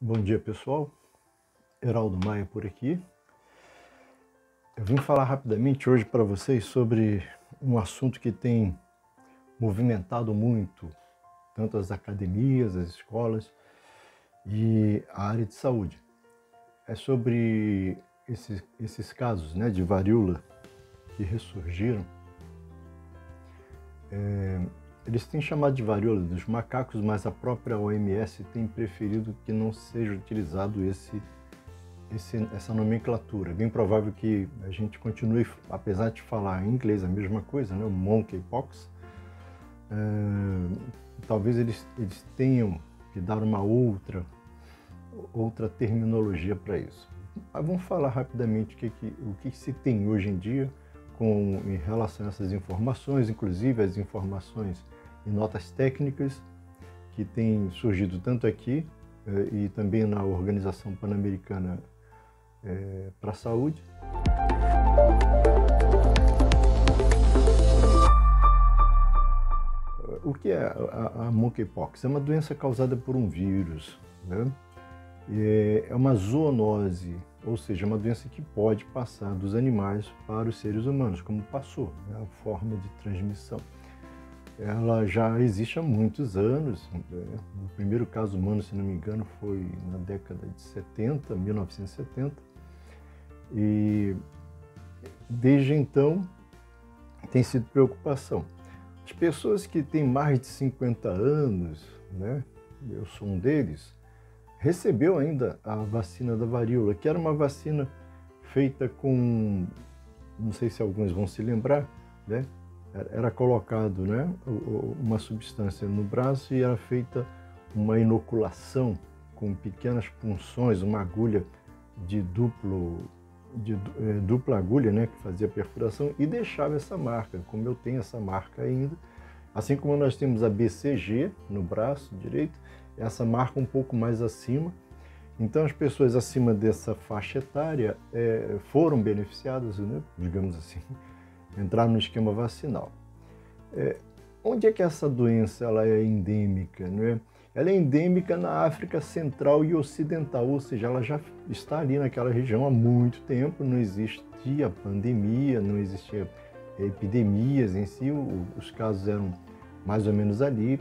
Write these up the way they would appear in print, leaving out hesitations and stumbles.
Bom dia, pessoal. Heraldo Maia por aqui. Eu vim falar rapidamente hoje para vocês sobre um assunto que tem movimentado muito tanto as academias, as escolas e a área de saúde. É sobre esses casos, né, de varíola que ressurgiram. Eles têm chamado de varíola dos macacos, mas a própria OMS tem preferido que não seja utilizado essa nomenclatura. É bem provável que a gente continue, apesar de falar em inglês a mesma coisa, né, o monkeypox, talvez eles tenham que dar uma outra terminologia para isso. Mas vamos falar rapidamente o que se tem hoje em dia em relação a essas informações, inclusive as informações e notas técnicas que têm surgido tanto aqui e também na Organização Pan-Americana para a Saúde. O que é a monkeypox? É uma doença causada por um vírus, né? É uma zoonose, ou seja, uma doença que pode passar dos animais para os seres humanos, como passou, né? A forma de transmissão. Ela já existe há muitos anos. O primeiro caso humano, se não me engano, foi na década de 70, 1970. E desde então tem sido preocupação. As pessoas que têm mais de 50 anos, né, eu sou um deles, recebeu ainda a vacina da varíola, que era uma vacina feita com, não sei se alguns vão se lembrar, né? Era colocado, né, uma substância no braço e era feita uma inoculação com pequenas punções, uma agulha de dupla agulha, né, que fazia perfuração e deixava essa marca, como eu tenho essa marca ainda. Assim como nós temos a BCG no braço direito, essa marca um pouco mais acima. Então as pessoas acima dessa faixa etária foram beneficiadas, né, digamos assim, entrar no esquema vacinal. Onde é que essa doença ela é endêmica? Né? Ela é endêmica na África Central e Ocidental, ou seja, ela já está ali naquela região há muito tempo, não existia pandemia, não existia epidemias em si, os casos eram mais ou menos ali.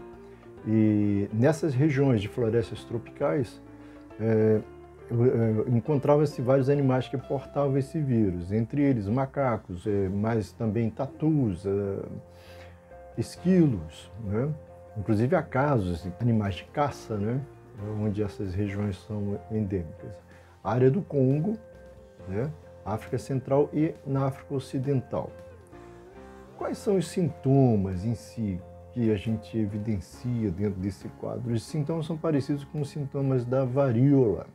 E nessas regiões de florestas tropicais, encontravam-se vários animais que portavam esse vírus, entre eles macacos, mas também tatus, esquilos, né? Inclusive há casos de animais de caça, né, onde essas regiões são endêmicas. A área do Congo, né, África Central e na África Ocidental. Quais são os sintomas em si que a gente evidencia dentro desse quadro? Os sintomas são parecidos com os sintomas da varíola,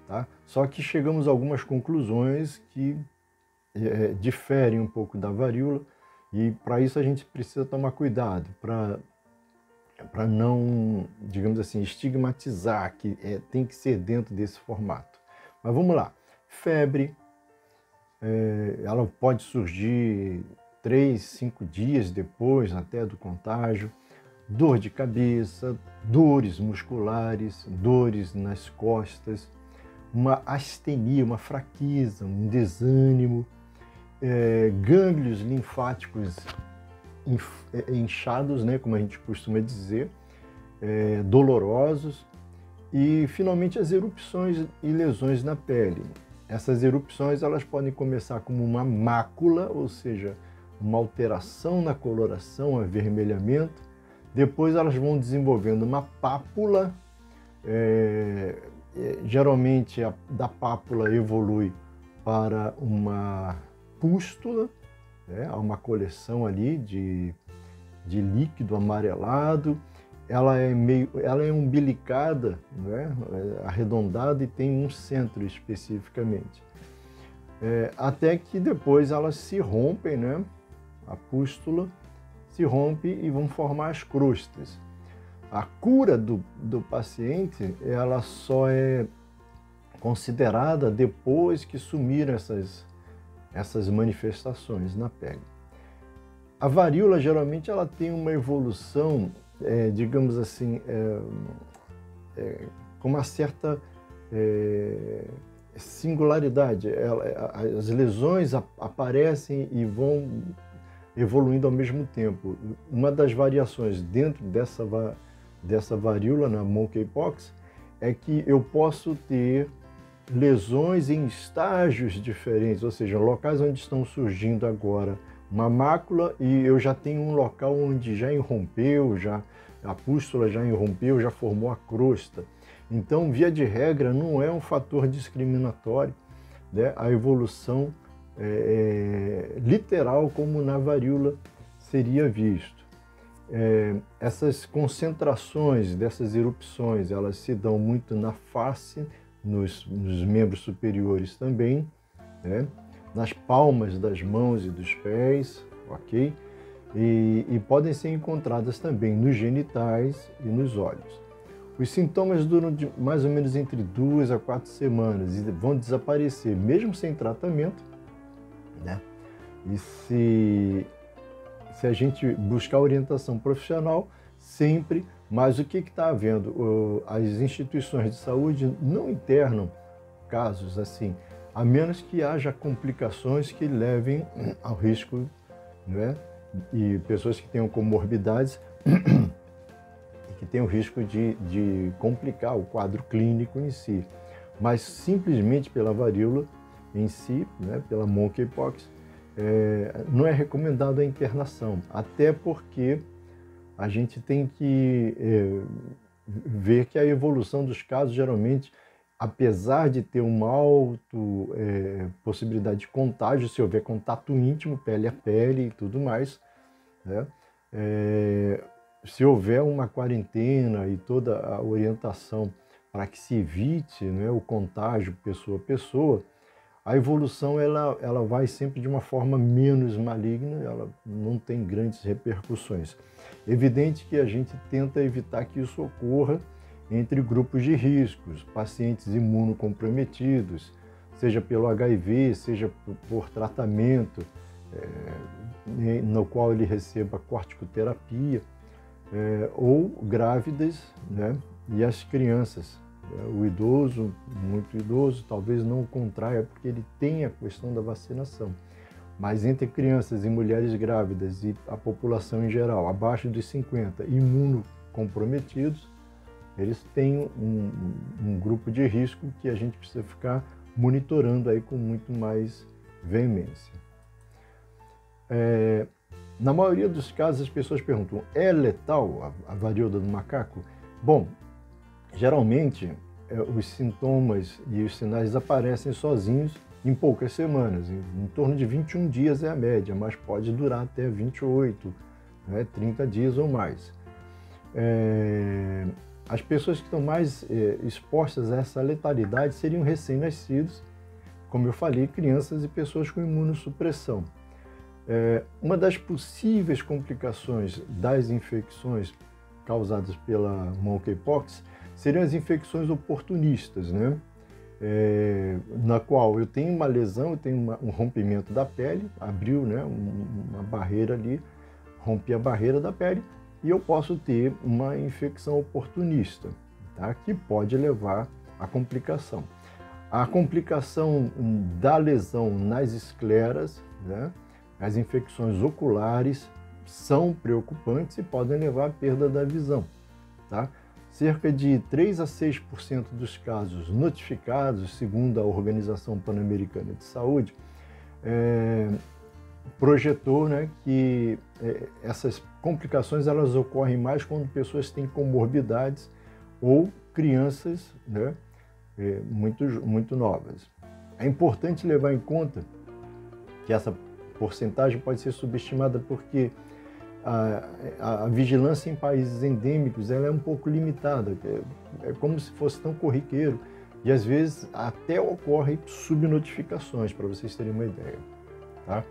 tá? Só que chegamos a algumas conclusões que diferem um pouco da varíola e para isso a gente precisa tomar cuidado, para não, digamos assim, estigmatizar que tem que ser dentro desse formato. Mas vamos lá. Febre, ela pode surgir 3, 5 dias depois até do contágio, dor de cabeça, dores musculares, dores nas costas, uma astenia, uma fraqueza, um desânimo, gânglios linfáticos inchados, né, como a gente costuma dizer, dolorosos, e finalmente as erupções e lesões na pele. Essas erupções elas podem começar como uma mácula, ou seja, uma alteração na coloração, avermelhamento. Depois elas vão desenvolvendo uma pápula, geralmente da pápula evolui para uma pústula, há uma coleção ali de líquido amarelado. Ela é umbilicada, né, arredondada e tem um centro especificamente. Até que depois elas se rompem, né, a pústula se rompe e vão formar as crostas. A cura do paciente ela só é considerada depois que sumiram essas manifestações na pele. A varíola geralmente ela tem uma evolução, digamos assim, com uma certa singularidade. As lesões aparecem e vão evoluindo ao mesmo tempo. Uma das variações dentro dessa varíola, na monkeypox, é que eu posso ter lesões em estágios diferentes, ou seja, locais onde estão surgindo agora uma mácula e eu já tenho um local onde já irrompeu, a pústula já irrompeu, já formou a crosta. Então, via de regra, não é um fator discriminatório, né, a evolução literal como na varíola seria visto. Essas concentrações dessas erupções, elas se dão muito na face, nos membros superiores também, né? Nas palmas das mãos e dos pés, ok? E podem ser encontradas também nos genitais e nos olhos. Os sintomas duram mais ou menos entre 2 a 4 semanas e vão desaparecer, mesmo sem tratamento, né? E se a gente buscar orientação profissional, sempre. Mas o que está havendo? As instituições de saúde não internam casos assim, a menos que haja complicações que levem ao risco, né? E pessoas que tenham comorbidades e que tenham risco de complicar o quadro clínico em si. Mas simplesmente pela varíola em si, né? Pela monkeypox, não é recomendado a internação, até porque a gente tem que ver que a evolução dos casos, geralmente, apesar de ter uma alta possibilidade de contágio, se houver contato íntimo, pele a pele e tudo mais, né? Se houver uma quarentena e toda a orientação para que se evite, né, o contágio pessoa a pessoa, a evolução ela vai sempre de uma forma menos maligna, ela não tem grandes repercussões. Evidente que a gente tenta evitar que isso ocorra entre grupos de riscos, pacientes imunocomprometidos, seja pelo HIV, seja por tratamento no qual ele receba corticoterapia, ou grávidas, né, e as crianças. O idoso, muito idoso, talvez não contraia porque ele tem a questão da vacinação. Mas entre crianças e mulheres grávidas e a população em geral, abaixo dos 50, imunocomprometidos, eles têm um grupo de risco que a gente precisa ficar monitorando aí com muito mais veemência. Na maioria dos casos, as pessoas perguntam, é letal a varíola do macaco? Bom, geralmente, os sintomas e os sinais aparecem sozinhos em poucas semanas, em torno de 21 dias é a média, mas pode durar até 28, né, 30 dias ou mais. As pessoas que estão mais expostas a essa letalidade seriam recém-nascidos, como eu falei, crianças e pessoas com imunossupressão. Uma das possíveis complicações das infecções causadas pela monkeypox seriam as infecções oportunistas, né? Na qual eu tenho uma lesão, eu tenho um rompimento da pele, abriu, né, uma barreira ali, rompi a barreira da pele e eu posso ter uma infecção oportunista, tá? Que pode levar à complicação. A complicação da lesão nas escleras, né, as infecções oculares são preocupantes e podem levar à perda da visão, tá? Cerca de 3 a 6% dos casos notificados, segundo a Organização Pan-Americana de Saúde, projetou, né, que essas complicações elas ocorrem mais quando pessoas têm comorbidades ou crianças, né, muito novas. É importante levar em conta que essa porcentagem pode ser subestimada porque a vigilância em países endêmicos ela é um pouco limitada, é como se fosse tão corriqueiro e às vezes até ocorrem subnotificações, para vocês terem uma ideia, tá?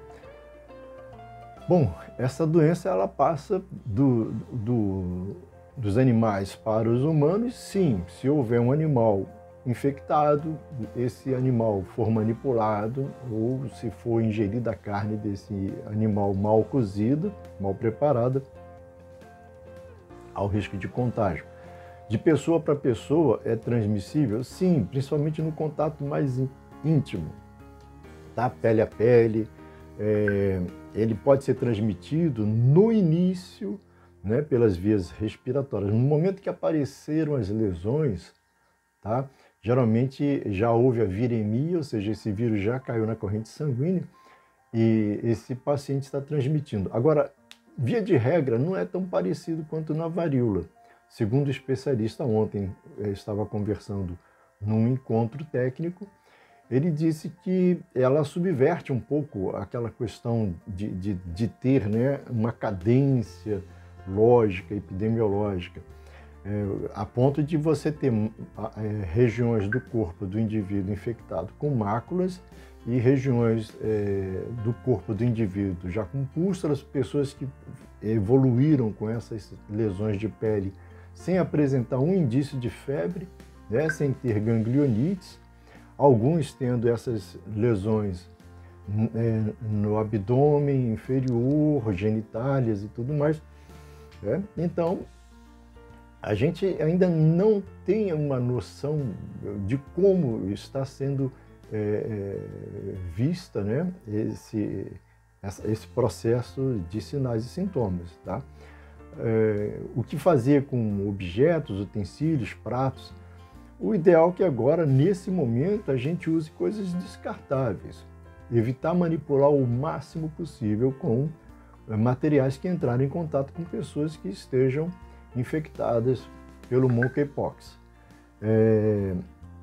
Bom, essa doença ela passa dos animais para os humanos, sim, se houver um animal infectado, esse animal for manipulado ou se for ingerida a carne desse animal mal cozida, mal preparada, ao risco de contágio. De pessoa para pessoa é transmissível? Sim, principalmente no contato mais íntimo, tá? Pele a pele. Ele pode ser transmitido no início, né, pelas vias respiratórias. No momento que apareceram as lesões, tá? Geralmente já houve a viremia, ou seja, esse vírus já caiu na corrente sanguínea e esse paciente está transmitindo. Agora, via de regra, não é tão parecido quanto na varíola. Segundo o especialista, ontem eu estava conversando num encontro técnico, ele disse que ela subverte um pouco aquela questão de ter, né, uma cadência lógica, epidemiológica, a ponto de você ter regiões do corpo do indivíduo infectado com máculas e regiões do corpo do indivíduo já com pústulas, pessoas que evoluíram com essas lesões de pele sem apresentar um indício de febre, né, sem ter ganglionites, alguns tendo essas lesões no abdômen inferior, genitálias e tudo mais. Né? Então, a gente ainda não tem uma noção de como está sendo vista, né, esse processo de sinais e sintomas. Tá? O que fazer com objetos, utensílios, pratos? O ideal é que agora, nesse momento, a gente use coisas descartáveis. Evitar manipular o máximo possível com materiais que entraram em contato com pessoas que estejam infectadas pelo monkeypox.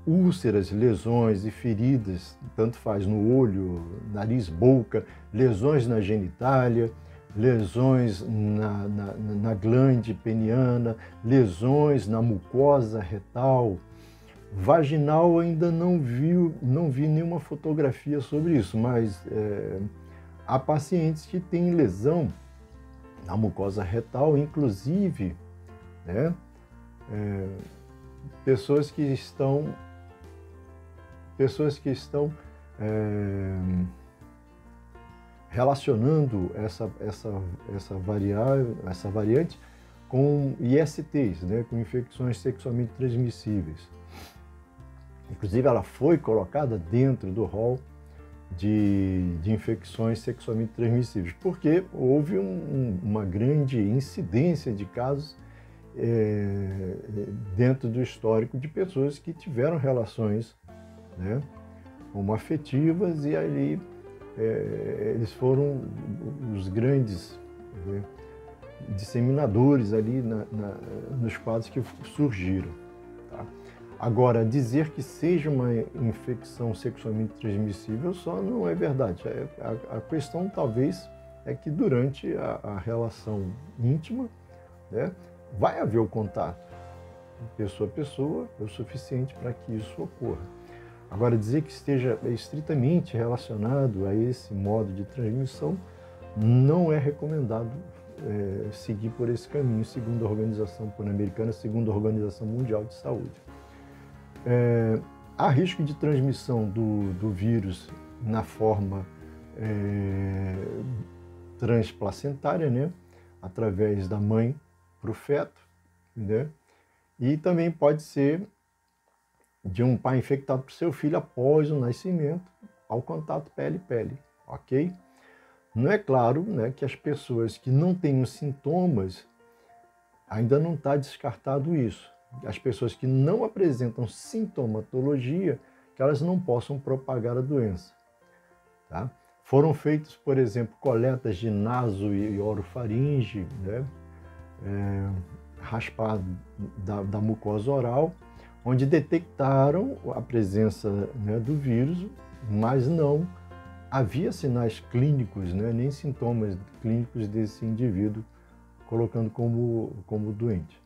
Úlceras, lesões e feridas, tanto faz no olho, nariz, boca, lesões na genitália, lesões na glande peniana, lesões na mucosa retal. Vaginal ainda não vi nenhuma fotografia sobre isso, mas há pacientes que têm lesão na mucosa retal, inclusive, né, pessoas que estão relacionando essa variante com ISTs, né, com infecções sexualmente transmissíveis. Inclusive, ela foi colocada dentro do rol de infecções sexualmente transmissíveis, porque houve uma grande incidência de casos dentro do histórico de pessoas que tiveram relações, né, homoafetivas, e ali eles foram os grandes, né, disseminadores ali nos quadros que surgiram. Tá? Agora, dizer que seja uma infecção sexualmente transmissível só não é verdade. A questão talvez é que durante a relação íntima, né, vai haver o contato pessoa a pessoa o suficiente para que isso ocorra. Agora, dizer que esteja estritamente relacionado a esse modo de transmissão não é recomendado seguir por esse caminho, segundo a Organização Pan-Americana, segundo a Organização Mundial de Saúde. Há risco de transmissão do vírus na forma transplacentária, né, através da mãe para o feto, né, e também pode ser de um pai infectado para o seu filho após o nascimento, ao contato pele-pele, ok? Não é claro, né, que as pessoas que não têm os sintomas, ainda não está descartado isso. As pessoas que não apresentam sintomatologia, que elas não possam propagar a doença. Tá? Foram feitos, por exemplo, coletas de naso e orofaringe, né, raspado da mucosa oral, onde detectaram a presença, né, do vírus, mas não havia sinais clínicos, né, nem sintomas clínicos desse indivíduo, colocando como doente.